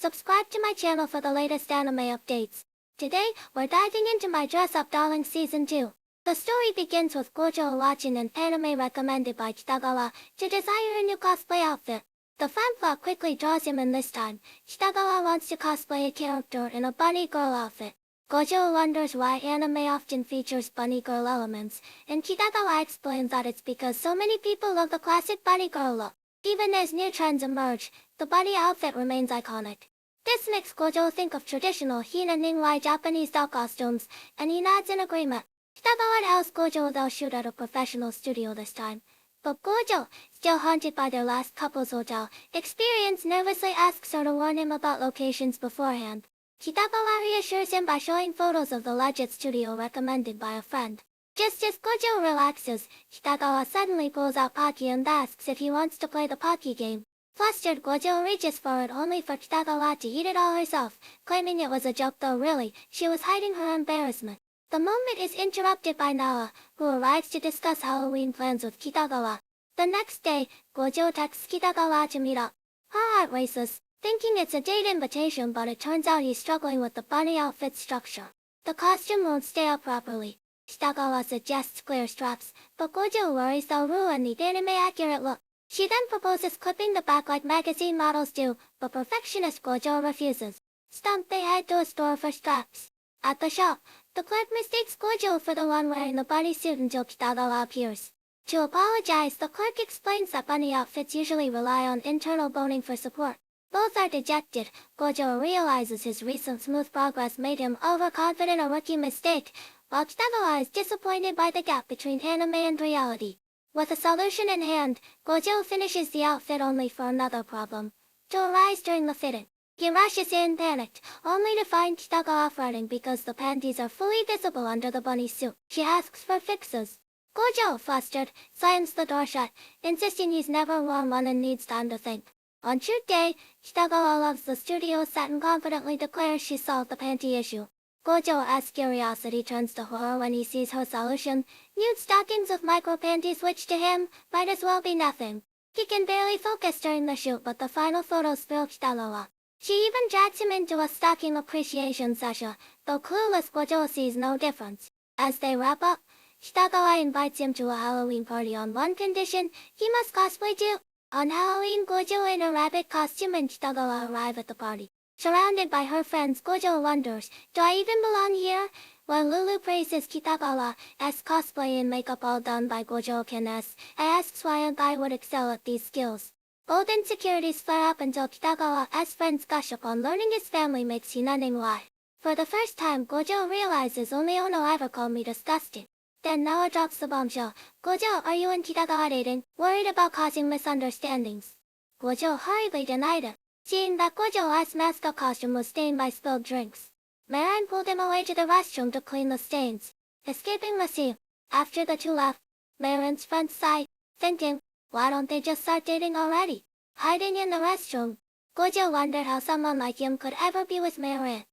Subscribe to my channel for the latest anime updates. Today, we're diving into my dress-up darling season 2. The story begins with Gojo watching an anime recommended by Kitagawa to desire a new cosplay outfit. The fan plot quickly draws him in this time. Kitagawa wants to cosplay a character in a bunny girl outfit. Gojo wonders why anime often features bunny girl elements, and Kitagawa explains that it's because so many people love the classic bunny girl look. Even as new trends emerge, the bunny outfit remains iconic. This makes Gojo think of traditional Hina Ningwai Japanese doll costumes, and he nods in agreement. Kitagawa tells Gojo they'll shoot at a professional studio this time. But Gojo, still haunted by their last couple's hotel experience, nervously asks her to warn him about locations beforehand. Kitagawa reassures him by showing photos of the alleged studio recommended by a friend. Just as Gojo relaxes, Kitagawa suddenly pulls out Pocky and asks if he wants to play the Pocky game. Flustered, Gojo reaches for it only for Kitagawa to eat it all herself, claiming it was a joke though really, she was hiding her embarrassment. The moment is interrupted by Nawa, who arrives to discuss Halloween plans with Kitagawa. The next day, Gojo texts Kitagawa to meet up. Her heart races, thinking it's a date invitation, but it turns out he's struggling with the bunny outfit structure. The costume won't stay up properly. Kitagawa suggests clear straps, but Gojo worries they'll ruin the anime-accurate look. She then proposes clipping the back like magazine models do, but perfectionist Gojo refuses. Stumped, they head to a store for straps. At the shop, the clerk mistakes Gojo for the one wearing the bunny suit until Kitagawa appears. To apologize, the clerk explains that bunny outfits usually rely on internal boning for support. Both are dejected. Gojo realizes his recent smooth progress made him overconfident, a rookie mistake, while Kitagawa is disappointed by the gap between anime and reality. With a solution in hand, Gojo finishes the outfit only for another problem to arise during the fitting. He rushes in panicked, only to find Kitagawa fretting because the panties are fully visible under the bunny suit. She asks for fixes. Gojo, flustered, slams the door shut, insisting he's never worn one and needs time to think. On shoot day, Kitagawa loves the studio set and confidently declares she solved the panty issue. Gojo, as curiosity turns to horror when he sees her solution, nude stockings with micro panties, which to him might as well be nothing. He can barely focus during the shoot, but the final photos thrill Kitagawa. She even drags him into a stocking appreciation session, though clueless Gojo sees no difference. As they wrap up, Kitagawa invites him to a Halloween party on one condition: he must cosplay too. On Halloween, Gojo in a rabbit costume and Kitagawa arrive at the party. Surrounded by her friends, Gojo wonders, do I even belong here? While Lulu praises Kitagawa, as cosplay and makeup all done by Gojo can asks why a guy would excel at these skills. Both insecurities flare up until Kitagawa's friends gush upon learning his family makes Hinaning lie. For the first time, Gojo realizes only Ono ever called me disgusting. Then Nawa drops the bombshell. Gojo, are you and Kitagawa dating? Worried about causing misunderstandings. Gojo hurriedly denied it, seeing that Gojo's mascot costume was stained by spilled drinks. Marin pulled him away to the restroom to clean the stains, escaping the scene. After the two left, Marin's friends sighed, thinking, why don't they just start dating already? Hiding in the restroom, Gojo wondered how someone like him could ever be with Marin.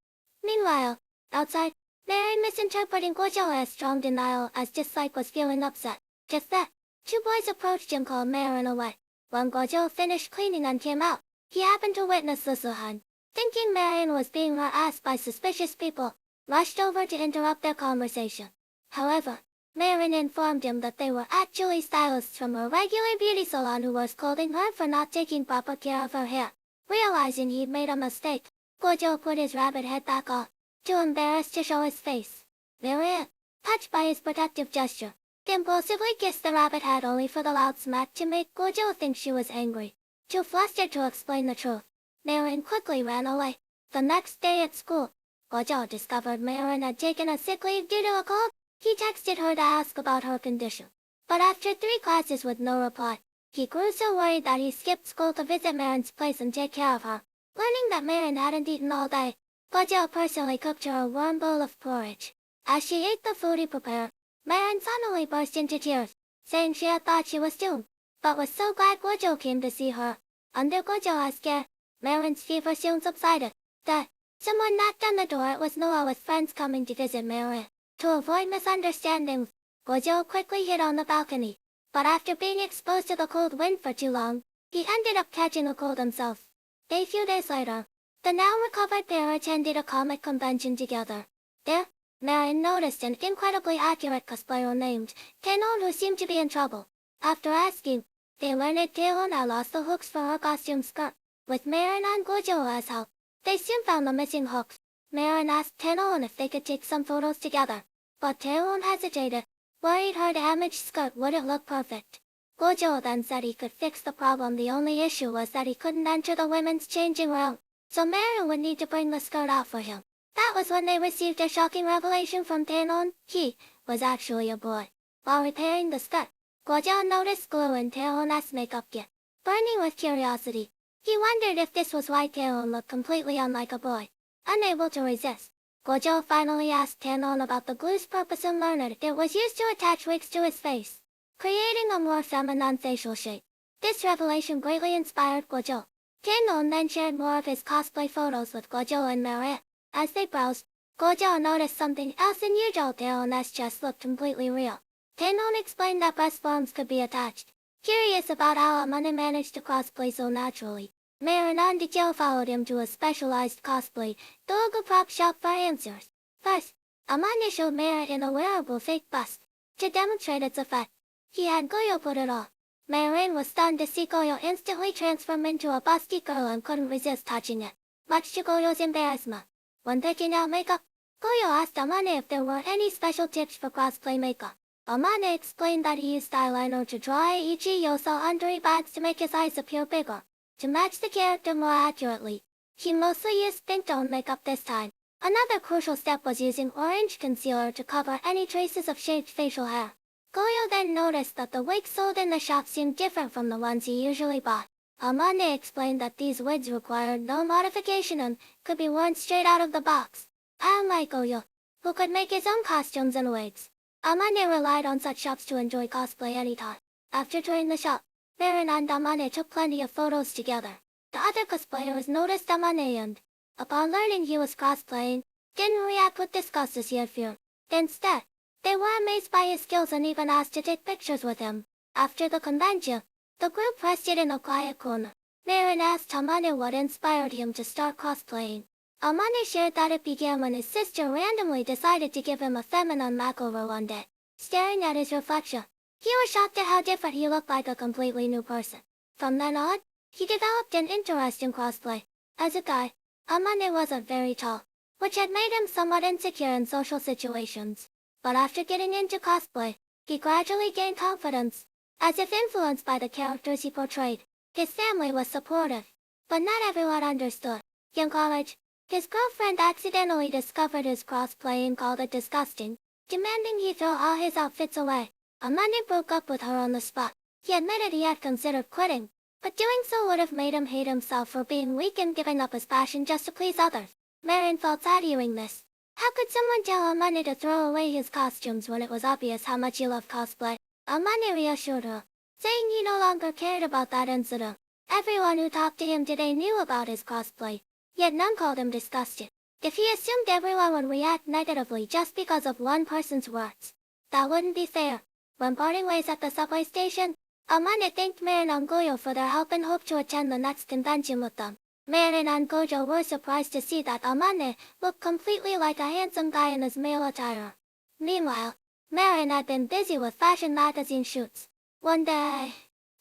Meanwhile, outside, Marin misinterpreting Gojo's strong denial as dislike was feeling upset. Just then, two boys approached him, called Marin away. When Gojo finished cleaning and came out, he happened to witness the Suhan. Thinking Marin was being harassed by suspicious people, rushed over to interrupt their conversation. However, Marin informed him that they were actually stylists from a regular beauty salon who were scolding her for not taking proper care of her hair. Realizing he'd made a mistake, Gojo put his rabbit head back on, too embarrassed to show his face. Marin, touched by his protective gesture, impulsively kissed the rabbit head only for the loud smack to make Gojo think she was angry. Too flustered to explain the truth, Marin quickly ran away. The next day at school, Gojo discovered Marin had taken a sick leave due to a cold. He texted her to ask about her condition. But after 3 classes with no reply, he grew so worried that he skipped school to visit Marin's place and take care of her. Learning that Marin hadn't eaten all day, Gojo personally cooked her a warm bowl of porridge. As she ate the food he prepared, Marin suddenly burst into tears, saying she had thought she was doomed, but was so glad Gojo came to see her. Under Gojo's care, Marin's fever soon subsided. Then, someone knocked on the door. It was Noah with friends coming to visit Marin. To avoid misunderstandings, Gojo quickly hid on the balcony. But after being exposed to the cold wind for too long, he ended up catching a cold himself. A few days later, The now recovered pair attended a comic convention together. There, Marion noticed an incredibly accurate cosplayer named Tenon who seemed to be in trouble. After asking, they learned Tenon had lost the hooks for her costume skirt. With Marion and Gojo as help, they soon found the missing hooks. Marion asked Tenon if they could take some photos together, but Tenon hesitated, worried her damaged skirt wouldn't look perfect. Gojo then said he could fix the problem. The only issue was that he couldn't enter the women's changing room, so Marion would need to bring the skirt out for him. That was when they received a shocking revelation from Tenon. He was actually a boy. While repairing the skirt, Gojo noticed glue in Teon's makeup kit. Burning with curiosity, he wondered if this was why Teon looked completely unlike a boy. Unable to resist, Gojo finally asked Tenon about the glue's purpose and learned it was used to attach wigs to his face, creating a more feminine facial shape. This revelation greatly inspired Gojo. Tenon then shared more of his cosplay photos with Gojo and Marion. As they browsed, Gojo noticed something else unusual. Teon's chest looked completely real. Tenon explained that breastbones could be attached. Curious about how Amane managed to cosplay so naturally, Marion and Gojo followed him to a specialized cosplay Dogu prop shop for answers. First, Amane showed Marion a wearable fake bust. To demonstrate its effect, he had Gojo put it on. Marion was stunned to see Gojo instantly transform into a busty girl and couldn't resist touching it, much to Gojo's embarrassment. When picking out makeup, Gojo asked Amane if there were any special tips for cosplay makeup. Amane explained that he used eyeliner to draw Eiichi Yoso under bags to make his eyes appear bigger. To match the character more accurately, he mostly used pink tone makeup this time. Another crucial step was using orange concealer to cover any traces of shaved facial hair. Gojo then noticed that the wigs sold in the shop seemed different from the ones he usually bought. Amane explained that these wigs required no modification and could be worn straight out of the box. Unlike Gojo, who could make his own costumes and wigs, Amane relied on such shops to enjoy cosplay anytime. After touring the shop, Marion and Amane took plenty of photos together. The other cosplayers noticed Amane and, upon learning he was cosplaying, didn't react with disgust as he had feared. Instead, they were amazed by his skills and even asked to take pictures with him. After the convention, the group rested in a quiet corner. Marion asked Amane what inspired him to start cosplaying. Amane shared that it began when his sister randomly decided to give him a feminine makeover one day. Staring at his reflection, he was shocked at how different he looked, like a completely new person. From then on, he developed an interest in cosplay. As a guy, Amane wasn't very tall, which had made him somewhat insecure in social situations. But after getting into cosplay, he gradually gained confidence. As if influenced by the characters he portrayed, his family was supportive, but not everyone understood. In college, his girlfriend accidentally discovered his cosplay and called it disgusting, demanding he throw all his outfits away. Amane broke up with her on the spot. He admitted he had considered quitting, but doing so would have made him hate himself for being weak and giving up his passion just to please others. Marion felt sad hearing this. How could someone tell Amane to throw away his costumes when it was obvious how much he loved cosplay? Amane reassured her, saying he no longer cared about that incident. Everyone who talked to him today knew about his cosplay, yet none called him disgusted. If he assumed everyone would react negatively just because of one person's words, that wouldn't be fair. When parting ways at the subway station, Amane thanked Marion and Gojo for their help and hoped to attend the next convention with them. Marion and Gojo were surprised to see that Amane looked completely like a handsome guy in his male attire. Meanwhile, Marion had been busy with fashion magazine shoots. One day,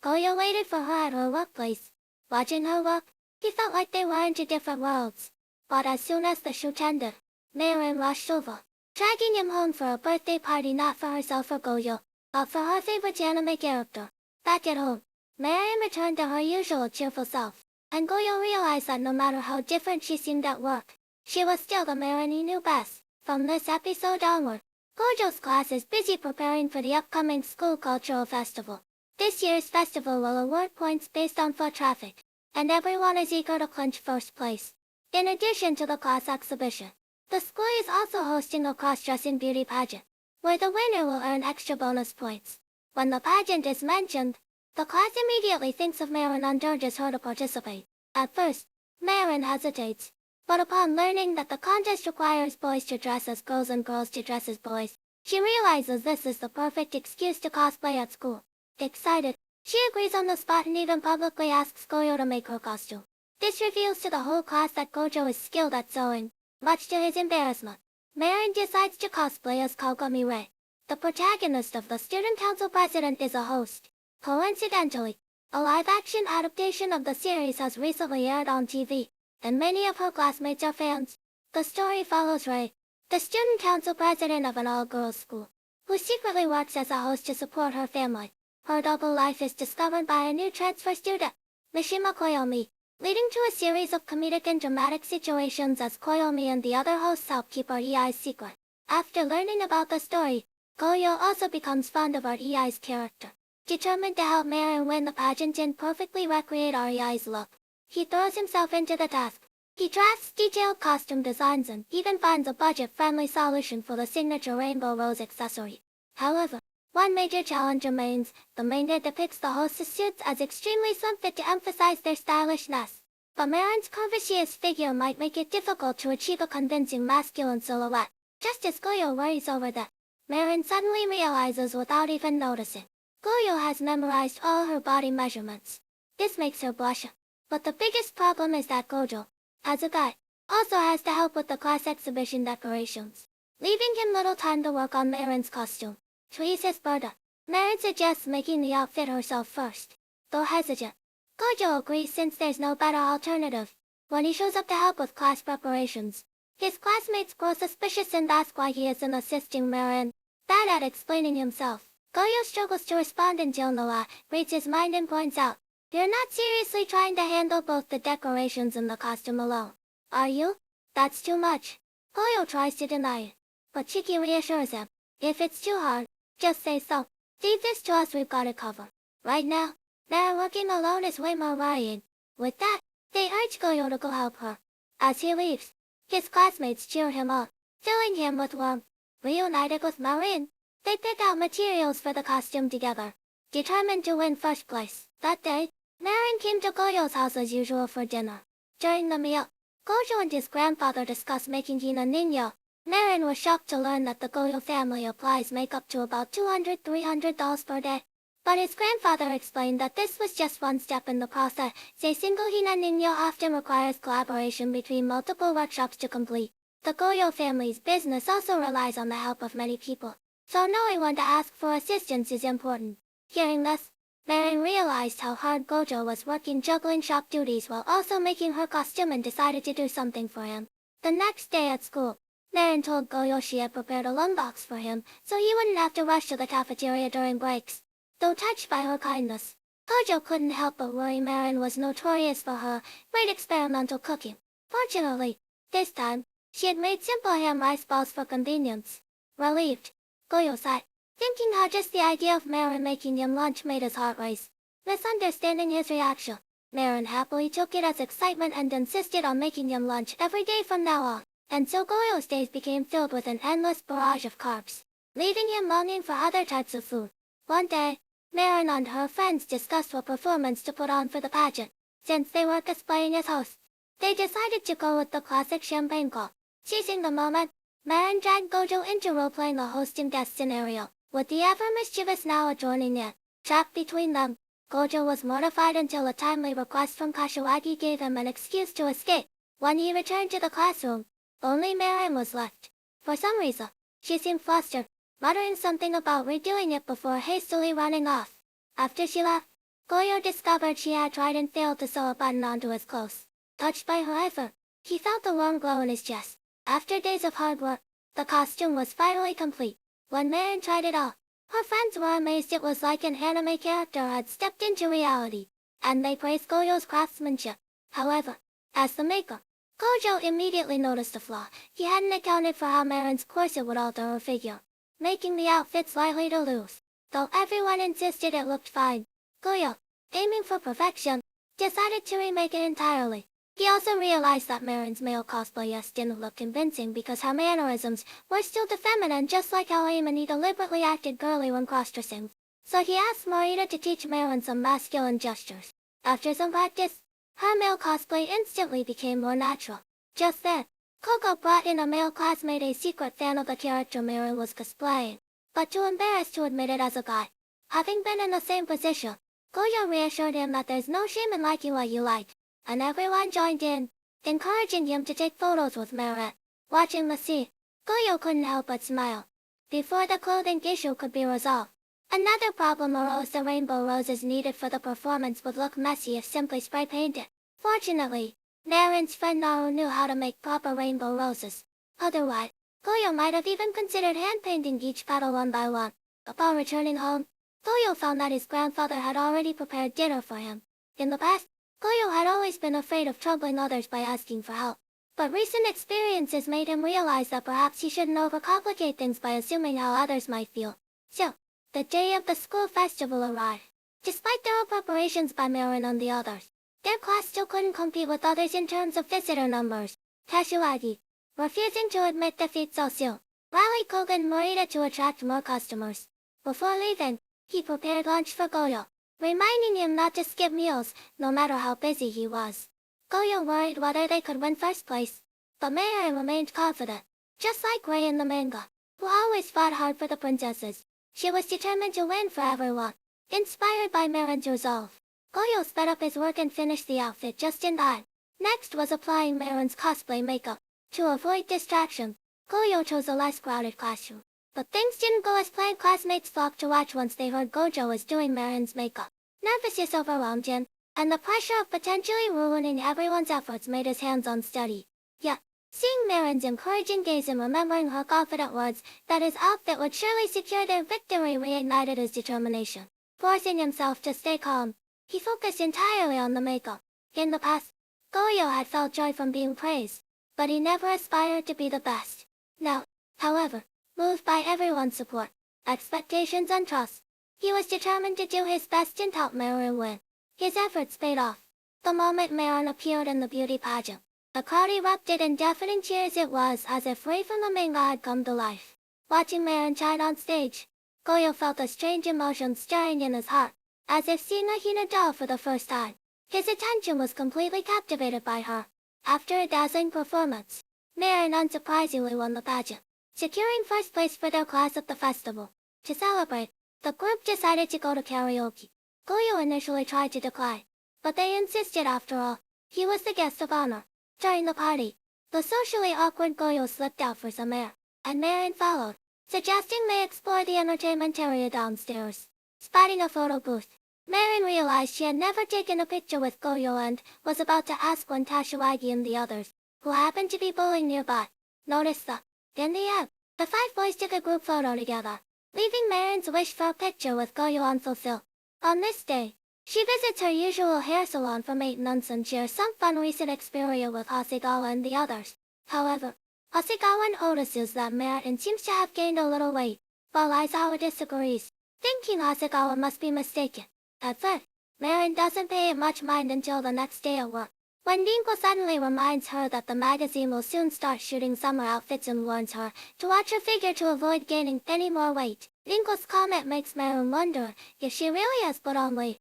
Gojo waited for her at her workplace. Watching her work, he felt like they were in two different worlds. But as soon as the shoot ended, Marion rushed over, dragging him home for a birthday party not for herself or Gojo, but for her favorite anime character. Back at home, Marion returned to her usual cheerful self, and Gojo realized that no matter how different she seemed at work, she was still the Marion he knew best. From this episode onward, Gojo's class is busy preparing for the upcoming school cultural festival. This year's festival will award points based on foot traffic, and everyone is eager to clinch first place. In addition to the class exhibition, the school is also hosting a cross-dressing beauty pageant, where the winner will earn extra bonus points. When the pageant is mentioned, the class immediately thinks of Marion and urges her to participate. At first, Marion hesitates, but upon learning that the contest requires boys to dress as girls and girls to dress as boys, she realizes this is the perfect excuse to cosplay at school. Excited, she agrees on the spot and even publicly asks Gojo to make her costume. This reveals to the whole class that Gojo is skilled at sewing. Much to his embarrassment, Marin decides to cosplay as Kogami Rei. The protagonist of the Student Council President is a host. Coincidentally, a live-action adaptation of the series has recently aired on TV, and many of her classmates are fans. The story follows Rei, the Student Council President of an all-girls school, who secretly works as a host to support her family. Her double life is discovered by a new transfer student, Mishima Koyomi, leading to a series of comedic and dramatic situations as Koyomi and the other hosts help keep REI's secret. After learning about the story, Goyo also becomes fond of REI's character. Determined to help Marin win the pageant and perfectly recreate REI's look, he throws himself into the task. He drafts detailed costume designs and even finds a budget-friendly solution for the signature rainbow rose accessory. However, one major challenge remains. The manga depicts the hostess suits as extremely slim fit to emphasize their stylishness. But Marin's curvaceous figure might make it difficult to achieve a convincing masculine silhouette. Just as Goyo worries over that, Marin suddenly realizes without even noticing. Goyo has memorized all her body measurements. This makes her blush. But the biggest problem is that Gojo, as a guy, also has to help with the class exhibition decorations, leaving him little time to work on Marin's costume. To ease his burden, Marin suggests making the outfit herself first. Though hesitant, Gojo agrees since there's no better alternative. When he shows up to help with class preparations, his classmates grow suspicious and ask why he isn't assisting Marin. Bad at explaining himself, Goyo struggles to respond until Noah reads his mind and points out, "You're not seriously trying to handle both the decorations and the costume alone, are you? That's too much." Goyo tries to deny it, but Chiki reassures him, "If it's too hard, just say so. Leave this to us, we've got it covered. Right now, working alone is way more worrying." With that, they urge Goyo to go help her. As he leaves, his classmates cheer him on, filling him with warmth. Reunited with Marin, they pick out materials for the costume together, determined to win first place. That day, Marin came to Goyo's house as usual for dinner. During the meal, Gojo and his grandfather discuss making Hina Ninyo. Marin was shocked to learn that the Goyo family applies makeup to about $200–300 per day. But his grandfather explained that this was just one step in the process. A single Hina Ninyo often requires collaboration between multiple workshops to complete. The Goyo family's business also relies on the help of many people, so knowing when to ask for assistance is important. Hearing this, Marin realized how hard Gojo was working juggling shop duties while also making her costume and decided to do something for him. The next day at school, Marin told Goyo she had prepared a lunchbox for him so he wouldn't have to rush to the cafeteria during breaks. Though touched by her kindness, Gojo couldn't help but worry. Marin was notorious for her great experimental cooking. Fortunately, this time, she had made simple ham rice balls for convenience. Relieved, Goyo sighed, thinking how just the idea of Marin making him lunch made his heart race. Misunderstanding his reaction, Marin happily took it as excitement and insisted on making him lunch every day from now on. And so Goyo's days became filled with an endless barrage of carbs, leaving him longing for other types of food. One day, Marin and her friends discussed what performance to put on for the pageant. Since they were cosplaying as hosts, they decided to go with the classic champagne call. Seizing the moment, Marin dragged Gojo into role-playing a host and guest scenario, with the ever-mischievous Nawa joining in. Trapped between them, Gojo was mortified until a timely request from Kashiwagi gave him an excuse to escape. When he returned to the classroom, only Marin was left. For some reason, she seemed flustered, muttering something about redoing it before hastily running off. After she left, Goyo discovered she had tried and failed to sew a button onto his clothes. Touched by her effort, he felt a warm glow in his chest. After days of hard work, the costume was finally complete. When Marin tried it on, her friends were amazed. It was like an anime character had stepped into reality, and they praised Goyo's craftsmanship. However, as the maker, Gojo immediately noticed a flaw. He hadn't accounted for how Marin's corset would alter her figure, making the outfit slightly too loose. Though everyone insisted it looked fine, Goyo, aiming for perfection, decided to remake it entirely. He also realized that Marin's male cosplayers didn't look convincing because her mannerisms were still too feminine, just like how Amani deliberately acted girly when cross-dressing. So he asked Morita to teach Marin some masculine gestures. After some practice, her male cosplay instantly became more natural. Just then, Coco brought in a male classmate, a secret fan of the character Marin was cosplaying, but too embarrassed to admit it as a guy. Having been in the same position, Gojo reassured him that there's no shame in liking what you like. and everyone joined in, encouraging him to take photos with Marin. Watching the scene, Goyo couldn't help but smile. Before the clothing issue could be resolved, another problem arose: the rainbow roses needed for the performance would look messy if simply spray painted. Fortunately, Marin's friend Naru knew how to make proper rainbow roses. Otherwise, Goyo might have even considered hand-painting each petal one by one. Upon returning home, Goyo found that his grandfather had already prepared dinner for him. In the past, Goyo had always been afraid of troubling others by asking for help. But recent experiences made him realize that perhaps he shouldn't overcomplicate things by assuming how others might feel. So, the day of the school festival arrived. Despite thorough preparations by Marin and the others, their class still couldn't compete with others in terms of visitor numbers. Kashiwagi, refusing to admit defeat so soon, rallied Koga and Morita to attract more customers. Before leaving, he prepared lunch for Goyo, reminding him not to skip meals, no matter how busy he was. Goyo worried whether they could win first place, but Marin remained confident. Just like Rei in the manga, who always fought hard for the princesses, she was determined to win for everyone. Inspired by Marin's resolve, Goyo sped up his work and finished the outfit just in time. Next was applying Marin's cosplay makeup. To avoid distraction, Goyo chose a less crowded classroom. But things didn't go as planned. Classmates flocked to watch once they heard Gojo was doing Marin's makeup. Nervousness overwhelmed him, and the pressure of potentially ruining everyone's efforts made his hands unsteady. Yet, seeing Marin's encouraging gaze and remembering her confident words that his outfit would surely secure their victory reignited his determination. Forcing himself to stay calm, he focused entirely on the makeup. In the past, Goyo had felt joy from being praised, but he never aspired to be the best. Now, however, moved by everyone's support, expectations and trust, he was determined to do his best and help Marin win. His efforts paid off. The moment Marin appeared in the beauty pageant, the crowd erupted in deafening cheers. It was as if Rei from the manga had come to life. Watching Marin shine on stage, Goyo felt a strange emotion stirring in his heart, as if seeing a Hinata for the first time. His attention was completely captivated by her. After a dazzling performance, Marin unsurprisingly won the pageant, securing first place for their class at the festival. To celebrate, the group decided to go to karaoke. Goyo initially tried to decline, but they insisted. After all, he was the guest of honor. During the party, the socially awkward Goyo slipped out for some air, and Marin followed, suggesting they explore the entertainment area downstairs. Spotting a photo booth, Marin realized she had never taken a picture with Goyo and was about to ask when Kashiwagi and the others, who happened to be bowling nearby, noticed them. In the end, the five boys took a group photo together, leaving Marin's wish for a picture with Goyo unfulfilled. On this day, she visits her usual hair salon for maintenance and shares some fun recent experience with Hasegawa and the others. However, Hasegawa notices that Marin seems to have gained a little weight, while Aizawa disagrees, thinking Hasegawa must be mistaken. At first, Marin doesn't pay it much mind until the next day at work, when Rinko suddenly reminds her that the magazine will soon start shooting summer outfits and warns her to watch her figure to avoid gaining any more weight. Rinko's comment makes Marin wonder if she really has put on weight.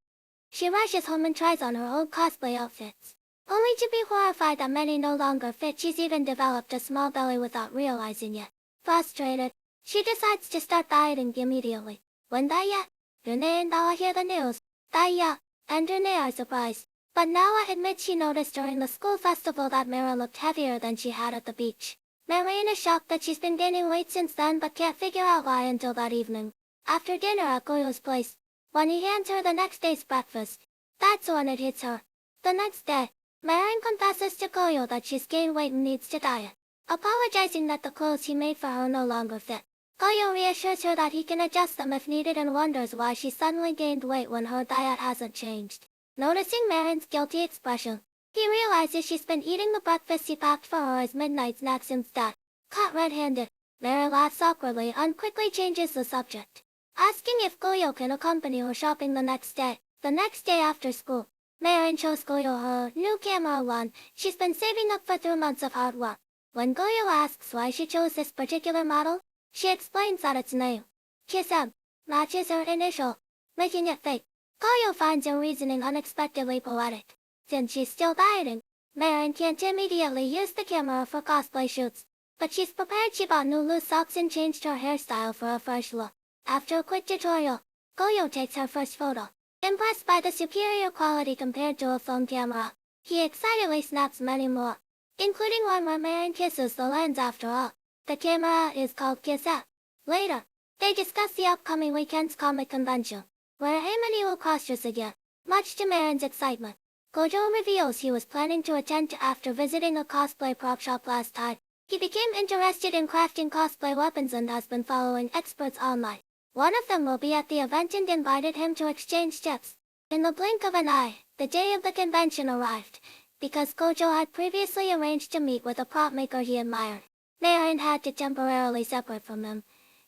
She rushes home and tries on her old cosplay outfits, only to be horrified that many no longer fit. She's even developed a small belly without realizing it. Frustrated, she decides to start dieting immediately. When Daya, Rune and Dawa hear the news, Daya and Rune are surprised. But Nawa admits she noticed during the school festival that Marin looked heavier than she had at the beach. Marin is shocked that she's been gaining weight since then but can't figure out why until that evening. After dinner at Goyo's place, when he hands her the next day's breakfast, that's when it hits her. The next day, Marin confesses to Goyo that she's gained weight and needs to diet, apologizing that the clothes he made for her no longer fit. Goyo reassures her that he can adjust them if needed and wonders why she suddenly gained weight when her diet hasn't changed. Noticing Marin's guilty expression, he realizes she's been eating the breakfast he packed for her as midnight snacks instead. Caught red-handed, Marin laughs awkwardly and quickly changes the subject, asking if Goyo can accompany her shopping the next day. The next day after school, Marin shows Goyo her new camera one she's been saving up for 3 months of hard work. When Goyo asks why she chose this particular model, she explains that its name, Kisem, matches her initial, making it fake. Goyo finds her reasoning unexpectedly poetic. Since she's still dieting, Marin can't immediately use the camera for cosplay shoots, but she's prepared. She bought new loose socks and changed her hairstyle for a fresh look. After a quick tutorial, Goyo takes her first photo, impressed by the superior quality compared to a phone camera. He excitedly snaps many more, including one where Marin kisses the lens after all. The camera is called Kiss App. Later, they discuss the upcoming weekend's comic convention, where Amani will cross-dress again, much to Marin's excitement. Gojo reveals he was planning to attend after visiting a cosplay prop shop last time. He became interested in crafting cosplay weapons and has been following experts online. One of them will be at the event and invited him to exchange tips. In the blink of an eye, the day of the convention arrived. Because Gojo had previously arranged to meet with a prop maker he admired, Marin had to temporarily separate from him.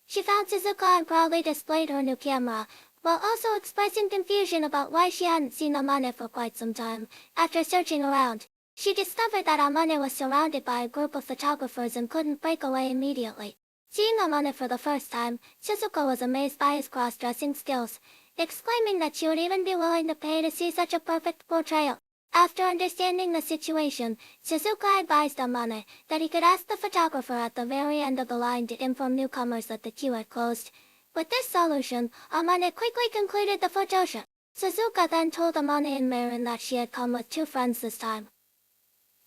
She found Suzuka and proudly displayed her new camera, while also expressing confusion about why she hadn't seen Amane for quite some time. After searching around, she discovered that Amane was surrounded by a group of photographers and couldn't break away immediately. Seeing Amane for the first time, Suzuka was amazed by his cross-dressing skills, exclaiming that she would even be willing to pay to see such a perfect portrayal. After understanding the situation, Suzuka advised Amane that he could ask the photographer at the very end of the line to inform newcomers that the queue had closed. With this solution, Amane quickly concluded the photoshoot. Suzuka then told Amane and Marin that she had come with two friends this time.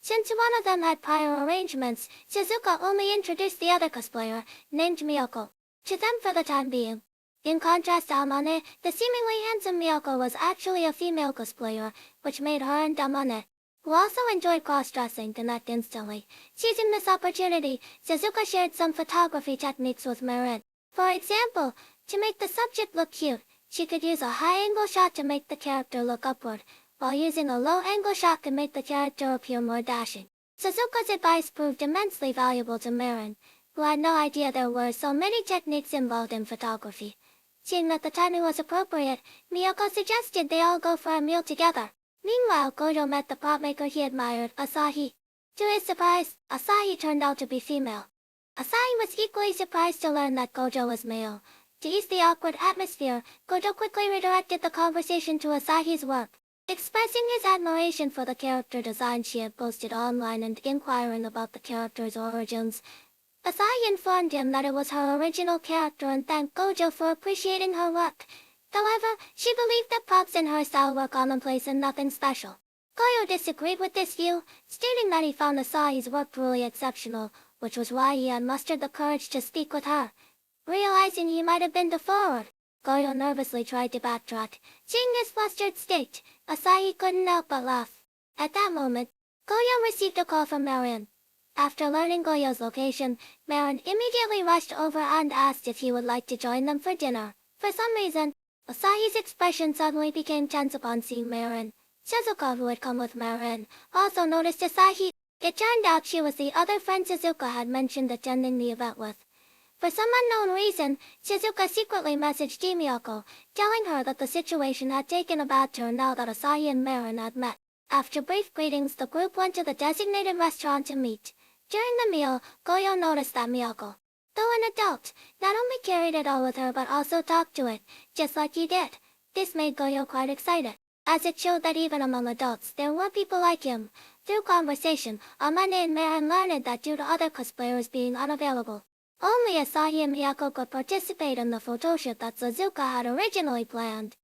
Since one of them had prior arrangements, Suzuka only introduced the other cosplayer, named Miyako, to them for the time being. In contrast to Amane, the seemingly handsome Miyako was actually a female cosplayer, which made her and Amane, who also enjoyed cross-dressing, connect instantly. Seizing this opportunity, Suzuka shared some photography techniques with Marin. For example, to make the subject look cute, she could use a high-angle shot to make the character look upward, while using a low-angle shot to make the character appear more dashing. Suzuka's advice proved immensely valuable to Marin, who had no idea there were so many techniques involved in photography. Seeing that the timing was appropriate, Miyako suggested they all go for a meal together. Meanwhile, Gojo met the prop maker he admired, Asahi. To his surprise, Asahi turned out to be female. Asahi was equally surprised to learn that Gojo was male. To ease the awkward atmosphere, Gojo quickly redirected the conversation to Asahi's work, expressing his admiration for the character design she had posted online and inquiring about the character's origins. Asahi informed him that it was her original character and thanked Gojo for appreciating her work. However, she believed that props in her style were commonplace and nothing special. Gojo disagreed with this view, stating that he found Asahi's work truly exceptional, which was why he had mustered the courage to speak with her. Realizing he might have been too forward, Gojo nervously tried to backtrack. Seeing his flustered state, Asahi couldn't help but laugh. At that moment, Gojo received a call from Marin. After learning Goyo's location, Marin immediately rushed over and asked if he would like to join them for dinner. For some reason, Asahi's expression suddenly became tense upon seeing Marin. Suzuka, who had come with Marin, also noticed Asahi. It turned out she was the other friend Suzuka had mentioned attending the event with. For some unknown reason, Suzuka secretly messaged Miyako, telling her that the situation had taken a bad turn now that Asahi and Marin had met. After brief greetings, the group went to the designated restaurant to meet. During the meal, Goyo noticed that Miyako, though an adult, not only carried it all with her but also talked to it, just like he did. This made Goyo quite excited, as it showed that even among adults there were people like him. Through conversation, Amane and Marin learned that due to other cosplayers being unavailable, only Asahi and Miyako could participate in the photoshoot that Suzuka had originally planned.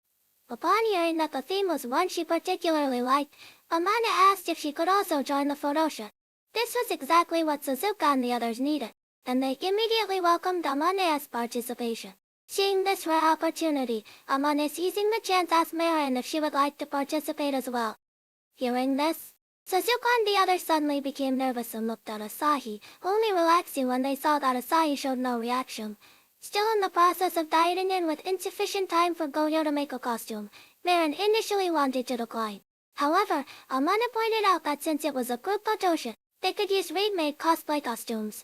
Upon hearing that the theme was one she particularly liked, Amane asked if she could also join the photoshoot. This was exactly what Suzuka and the others needed, and they immediately welcomed Amane's participation. Seeing this rare opportunity, Amane, seizing the chance, asked Marin if she would like to participate as well. Hearing this, Suzuka and the others suddenly became nervous and looked at Asahi, only relaxing when they saw that Asahi showed no reaction. Still in the process of dieting and with insufficient time for Goyo to make a costume, Marin initially wanted to decline. However, Amane pointed out that since it was a group photoshoot, they could use ready-made cosplay costumes.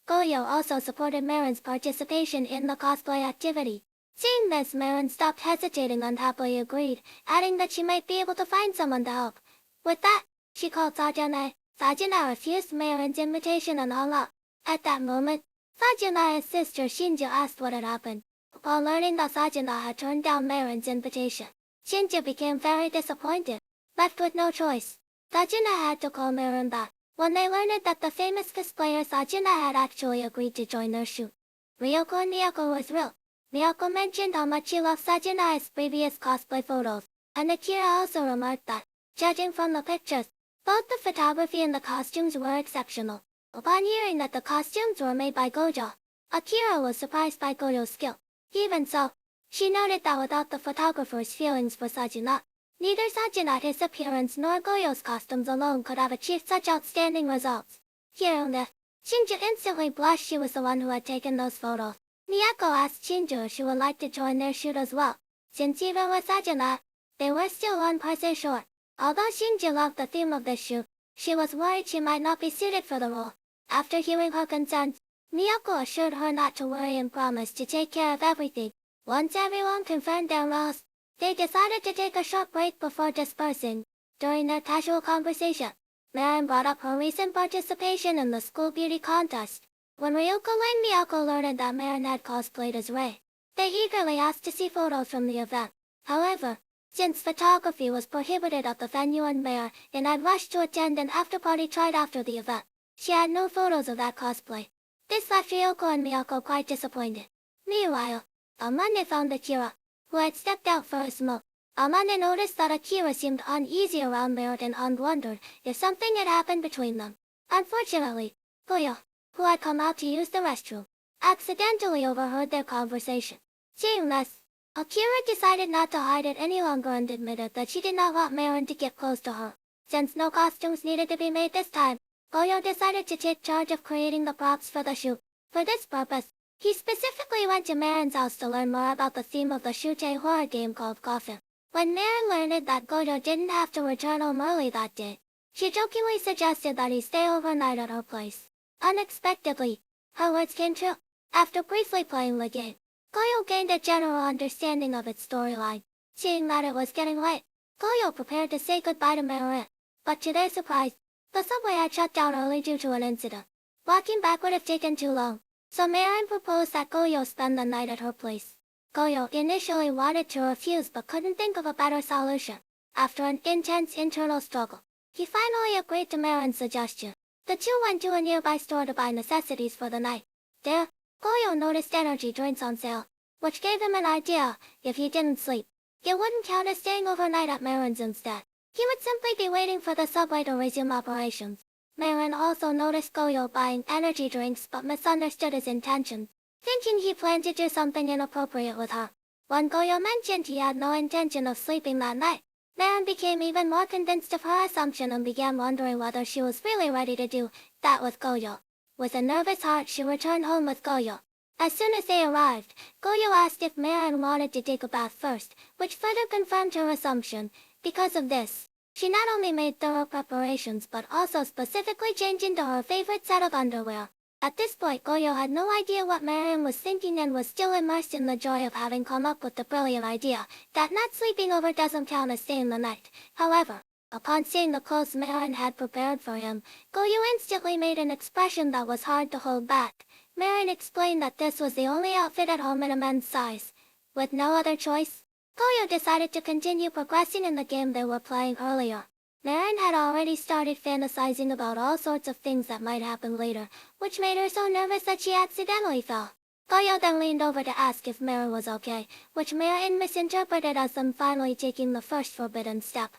Goyo also supported Marin's participation in the cosplay activity. Seeing this, Marin stopped hesitating and happily agreed, adding that she might be able to find someone to help. With that, she called Sajane. Sajane refused Marin's invitation and hung up. At that moment, Sajane's sister Shinju asked what had happened. Upon learning that Sajane had turned down Marin's invitation, Shinju became very disappointed. Left with no choice, Sajane had to call Marin back. When they learned that the famous cosplayer Sajane had actually agreed to join their shoot, Ryoko and Miyako was thrilled. Miyako mentioned how much she loved Sajane's previous cosplay photos, and Akira also remarked that, judging from the pictures, Both the photography and the costumes were exceptional. Upon hearing that the costumes were made by Gojo, Akira was surprised by Gojo's skill. Even so, she noted that without the photographer's feelings for Sajuna, neither Sajuna, his appearance, nor Gojo's costumes alone could have achieved such outstanding results. Hearing this, Shinju instantly blushed. She was the one who had taken those photos. Miyako asked Shinju if she would like to join their shoot as well. Since even with Sajuna, they were still one person short. Although Shinju loved the theme of this shoot, she was worried she might not be suited for the role. After hearing her concerns, Miyako assured her not to worry and promised to take care of everything. Once everyone confirmed their roles, they decided to take a short break before dispersing. During their casual conversation, Marin brought up her recent participation in the school beauty contest. When Ryuko and Miyako learned that Marin had cosplayed as Rei, they eagerly asked to see photos from the event. However, since photography was prohibited at the venue and Marin had rushed to attend an after-party tried after the event, she had no photos of that cosplay. This left Ryuko and Miyako quite disappointed. Meanwhile, Amane found Akira, who had stepped out for a smoke. Amane noticed that Akira seemed uneasy around Marin and wondered if something had happened between them. Unfortunately, Goyo, who had come out to use the restroom, accidentally overheard their conversation. Seeing this, Akira decided not to hide it any longer and admitted that she did not want Marin to get close to her. Since no costumes needed to be made this time, Goyo decided to take charge of creating the props for the shoot. For this purpose, he specifically went to Marin's house to learn more about the theme of the shoot, a horror game called Coffin. When Marin learned that Gojo didn't have to return home early that day, she jokingly suggested that he stay overnight at her place. Unexpectedly, her words came true. After briefly playing the game, Goyo gained a general understanding of its storyline. Seeing that it was getting late, Goyo prepared to say goodbye to Marin. But to their surprise, the subway had shut down early due to an incident. Walking back would have taken too long, so Marin proposed that Goyo spend the night at her place. Goyo initially wanted to refuse but couldn't think of a better solution. After an intense internal struggle, he finally agreed to Marin's suggestion. The two went to a nearby store to buy necessities for the night. There, Goyo noticed energy drinks on sale, which gave him an idea. If he didn't sleep, it wouldn't count as staying overnight at Marin's instead. He would simply be waiting for the subway to resume operations. Marin also noticed Goyo buying energy drinks but misunderstood his intentions, thinking he planned to do something inappropriate with her. When Goyo mentioned he had no intention of sleeping that night, Marin became even more convinced of her assumption and began wondering whether she was really ready to do that with Goyo. With a nervous heart, she returned home with Goyo. As soon as they arrived, Goyo asked if Marin wanted to take a bath first, which further confirmed her assumption. Because of this, she not only made thorough preparations but also specifically changed into her favorite set of underwear. At this point, Goyo had no idea what Marin was thinking and was still immersed in the joy of having come up with the brilliant idea that not sleeping over doesn't count as staying the night. However, upon seeing the clothes Marin had prepared for him, Goyo instantly made an expression that was hard to hold back. Marin explained that this was the only outfit at home in a men's size. With no other choice, Goyo decided to continue progressing in the game they were playing earlier. Marin had already started fantasizing about all sorts of things that might happen later, which made her so nervous that she accidentally fell. Goyo then leaned over to ask if Marin was okay, which Marin misinterpreted as them finally taking the first forbidden step.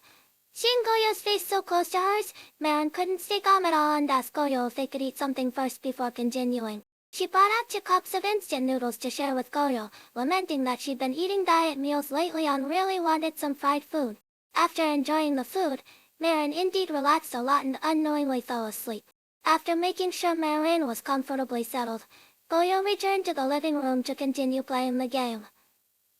Seeing Goyo's face so close to hers, Marin couldn't stay calm at all and asked Goyo if they could eat something first before continuing. She brought out 2 cups of instant noodles to share with Goyo, lamenting that she'd been eating diet meals lately and really wanted some fried food. After enjoying the food, Marin indeed relaxed a lot and unknowingly fell asleep. After making sure Marin was comfortably settled, Goyo returned to the living room to continue playing the game.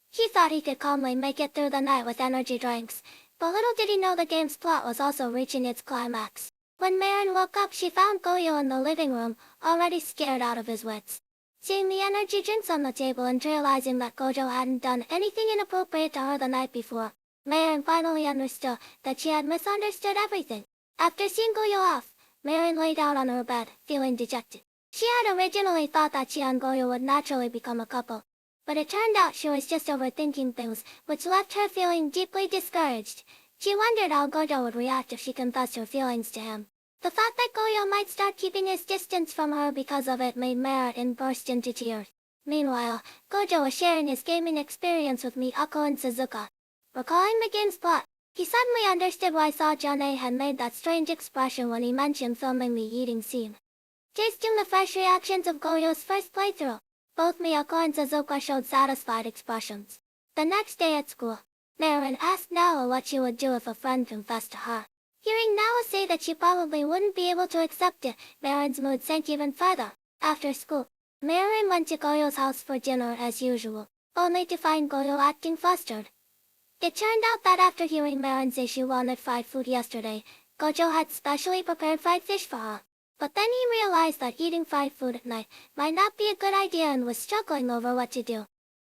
He thought he could calmly make it through the night with energy drinks, but little did he know the game's plot was also reaching its climax. When Marin woke up, she found Goyo in the living room, already scared out of his wits. Seeing the energy drinks on the table and realizing that Gojo hadn't done anything inappropriate to her the night before, Marin finally understood that she had misunderstood everything. After seeing Goyo off, Marin lay down on her bed, feeling dejected. She had originally thought that she and Goyo would naturally become a couple, but it turned out she was just overthinking things, which left her feeling deeply discouraged. She wondered how Gojo would react if she confessed her feelings to him. The thought that Goyo might start keeping his distance from her because of it made Marin burst into tears. Meanwhile, Gojo was sharing his gaming experience with Miyako and Suzuka. Recalling the game's plot, He suddenly understood why Sajane had made that strange expression when he mentioned filming the eating scene. Tasting the fresh reactions of Goyo's first playthrough, both Miyako and Suzuka showed satisfied expressions. The next day at school, Marin asked Nao what she would do if a friend confessed to her. Hearing Nao say that she probably wouldn't be able to accept it, Marin's mood sank even further. After school, Marin went to Goyo's house for dinner as usual, only to find Goyo acting flustered. It turned out that after hearing Marin say she wanted fried food yesterday, Gojo had specially prepared fried fish for her. But then he realized that eating fried food at night might not be a good idea and was struggling over what to do.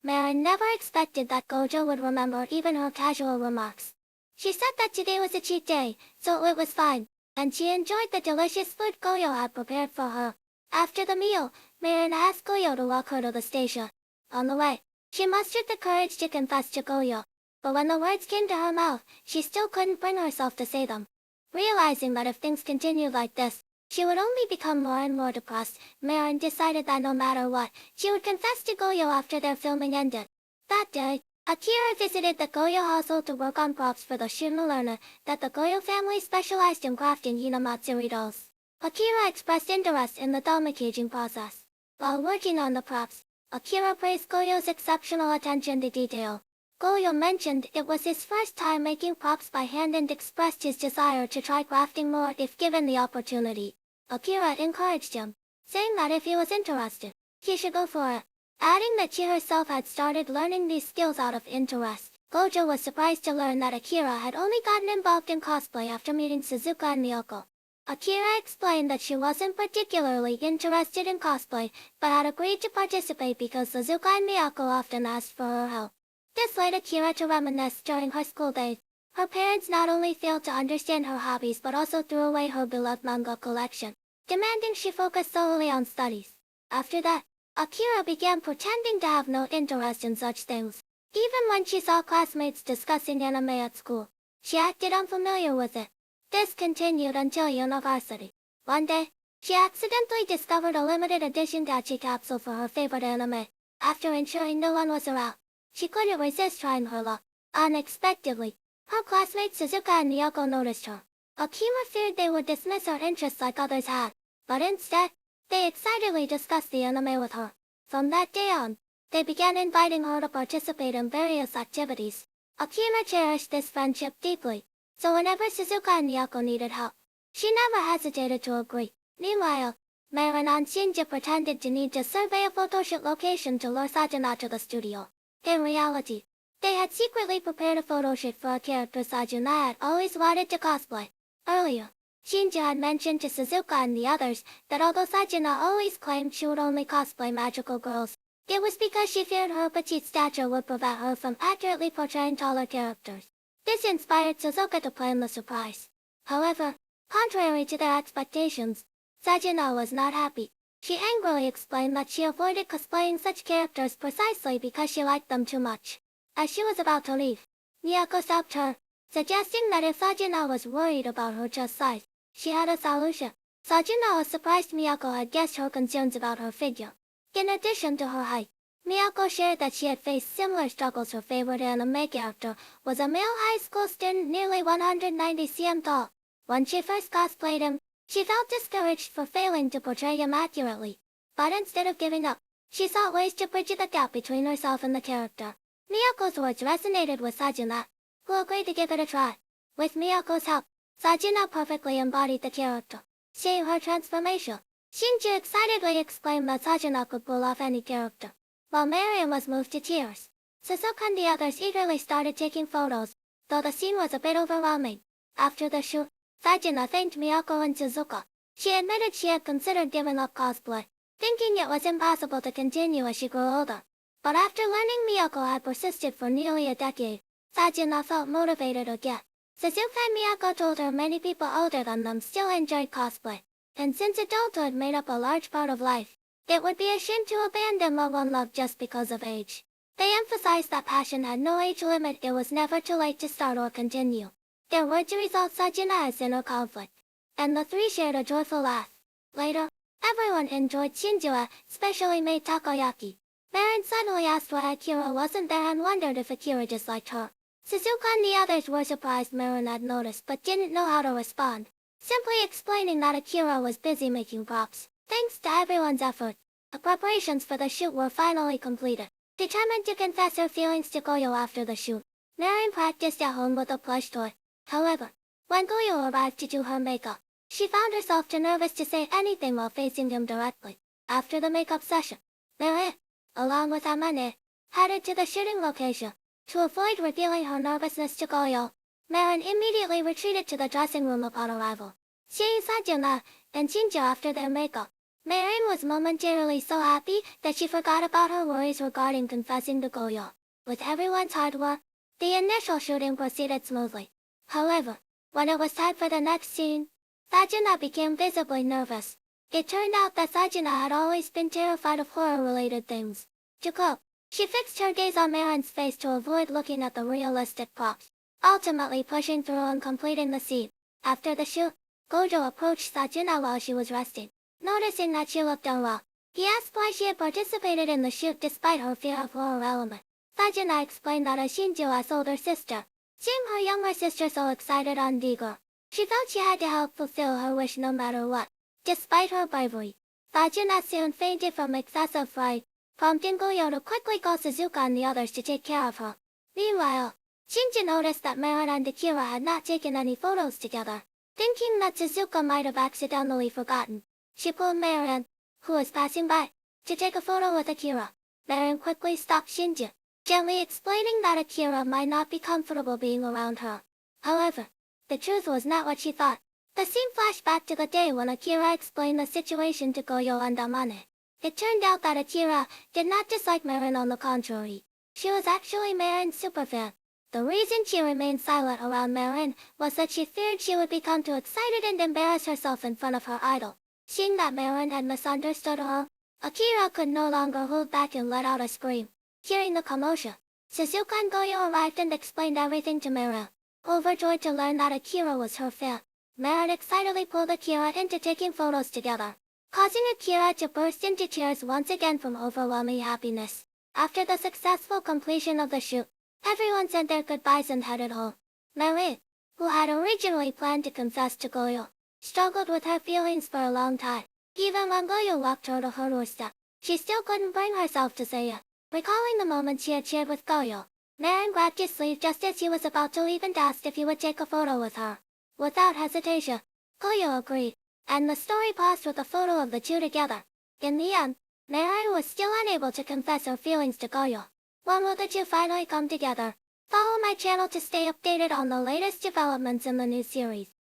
Marin never expected that Gojo would remember even her casual remarks. She said that today was a cheat day, so it was fine, and she enjoyed the delicious food Goyo had prepared for her. After the meal, Marin asked Goyo to walk her to the station. On the way, she mustered the courage to confess to Goyo. But when the words came to her mouth, she still couldn't bring herself to say them. Realizing that if things continued like this, she would only become more and more depressed, Marin decided that no matter what, she would confess to Goyo after their filming ended. That day, Akira visited the Goyo household to work on props for the Shino learner that the Goyo family specialized in crafting Hinamatsuri dolls. Akira expressed interest in the doll making process. While working on the props, Akira praised Goyo's exceptional attention to detail. Goyo mentioned it was his first time making props by hand and expressed his desire to try crafting more if given the opportunity. Akira encouraged him, saying that if he was interested, he should go for it, adding that she herself had started learning these skills out of interest. Gojo was surprised to learn that Akira had only gotten involved in cosplay after meeting Suzuka and Miyako. Akira explained that she wasn't particularly interested in cosplay, but had agreed to participate because Suzuka and Miyako often asked for her help. This led Akira to reminisce during her school days. Her parents not only failed to understand her hobbies but also threw away her beloved manga collection, demanding she focus solely on studies. After that, Akira began pretending to have no interest in such things. Even when she saw classmates discussing anime at school, she acted unfamiliar with it. This continued until university. One day, she accidentally discovered a limited edition gacha capsule for her favorite anime. After ensuring no one was around, she couldn't resist trying her luck. Unexpectedly, her classmates Suzuka and Miyako noticed her. Akira feared they would dismiss her interests like others had, but instead, they excitedly discussed the anime with her. From that day on, they began inviting her to participate in various activities. Akira cherished this friendship deeply, so whenever Suzuka and Miyako needed help, she never hesitated to agree. Meanwhile, Marin and Shinji pretended to need to survey a photoshoot location to lure Sajuna to the studio. In reality, they had secretly prepared a photoshoot for a character Sajuna had always wanted to cosplay. Earlier, Shinji had mentioned to Suzuka and the others that although Sajuna always claimed she would only cosplay magical girls, it was because she feared her petite stature would prevent her from accurately portraying taller characters. This inspired Suzuka to plan the surprise. However, contrary to their expectations, Sajuna was not happy. She angrily explained that she avoided cosplaying such characters precisely because she liked them too much. As she was about to leave, Miyako stopped her, suggesting that if Sajuna was worried about her chest size, she had a solution. Sajuna was surprised Miyako had guessed her concerns about her figure. In addition to her height, Miyako shared that she had faced similar struggles. Her favorite anime character was a male high school student nearly 190 cm tall. When she first cosplayed him, she felt discouraged for failing to portray him accurately. But instead of giving up, she sought ways to bridge the gap between herself and the character. Miyako's words resonated with Sajuna, who agreed to give it a try. With Miyako's help, Sajuna perfectly embodied the character. Seeing her transformation, Shinji excitedly exclaimed that Sajuna could pull off any character, while Marion was moved to tears. Suzuka and the others eagerly started taking photos, though the scene was a bit overwhelming. After the shoot, Sajuna thanked Miyako and Suzuka. She admitted she had considered giving up cosplay, thinking it was impossible to continue as she grew older. But after learning Miyako had persisted for nearly a decade, Sajuna felt motivated again. Suzuka and Miyako told her many people older than them still enjoyed cosplay, and since adulthood made up a large part of life, it would be a shame to abandon what one loved just because of age. They emphasized that passion had no age limit. It was never too late to start or continue. Their words resolved Sajuna's inner conflict, and the three shared a joyful laugh. Later, everyone enjoyed Shinjua, specially made takoyaki. Marin suddenly asked why Akira wasn't there and wondered if Akira disliked her. Suzuka and the others were surprised Marin had noticed but didn't know how to respond. Simply explaining that Akira was busy making props. Thanks to everyone's effort, the preparations for the shoot were finally completed. Determined to confess her feelings to Goyo after the shoot, Marin practiced at home with a plush toy. However, when Goyo arrived to do her makeup, she found herself too nervous to say anything while facing him directly. After the makeup session, Marin, along with Amane, headed to the shooting location. To avoid revealing her nervousness to Goyo, Marin immediately retreated to the dressing room upon arrival. Seeing Sajuna and Shinjo after their makeup, Marin was momentarily so happy that she forgot about her worries regarding confessing to Goyo. With everyone's hard work, the initial shooting proceeded smoothly. However, when it was time for the next scene, Sajuna became visibly nervous. It turned out that Sajuna had always been terrified of horror-related things. To cope, she fixed her gaze on Marin's face to avoid looking at the realistic props, ultimately pushing through and completing the scene. After the shoot, Gojo approached Sajuna while she was resting. Noticing that she looked unwell, he asked why she had participated in the shoot despite her fear of horror element. Sajuna explained that as Shinju's older sister, seeing her younger sister so excited and eager, she felt she had to help fulfill her wish no matter what. Despite her bravery, Sajuna soon fainted from excessive fright, prompting Goyo to quickly call Suzuka and the others to take care of her. Meanwhile, Shinju noticed that Marin and Akira had not taken any photos together. Thinking that Suzuka might have accidentally forgotten, she pulled Marin, who was passing by, to take a photo with Akira. Marin quickly stopped Shinju, gently explaining that Akira might not be comfortable being around her. However, the truth was not what she thought. The scene flashed back to the day when Akira explained the situation to Goyo and Amane. It turned out that Akira did not dislike Marin, on the contrary. She was actually Marin's superfan. The reason she remained silent around Marin was that she feared she would become too excited and embarrass herself in front of her idol. Seeing that Marin had misunderstood her, Akira could no longer hold back and let out a scream. Hearing the commotion, Suzuka and Goyo arrived and explained everything to Marin. Overjoyed to learn that Akira was her fan, Marin excitedly pulled Akira into taking photos together, causing Akira to burst into tears once again from overwhelming happiness. After the successful completion of the shoot, everyone said their goodbyes and headed home. Marin, who had originally planned to confess to Goyo, struggled with her feelings for a long time. Even when Goyo walked her to her doorstep, she still couldn't bring herself to say it. Recalling the moment she had shared with Goyo, Marin grabbed his sleeve just as he was about to leave and asked if he would take a photo with her. Without hesitation, Goyo agreed, and the story paused with a photo of the two together. In the end, Marin was still unable to confess her feelings to Goyo. When will the two finally come together? Follow my channel to stay updated on the latest developments in the new series.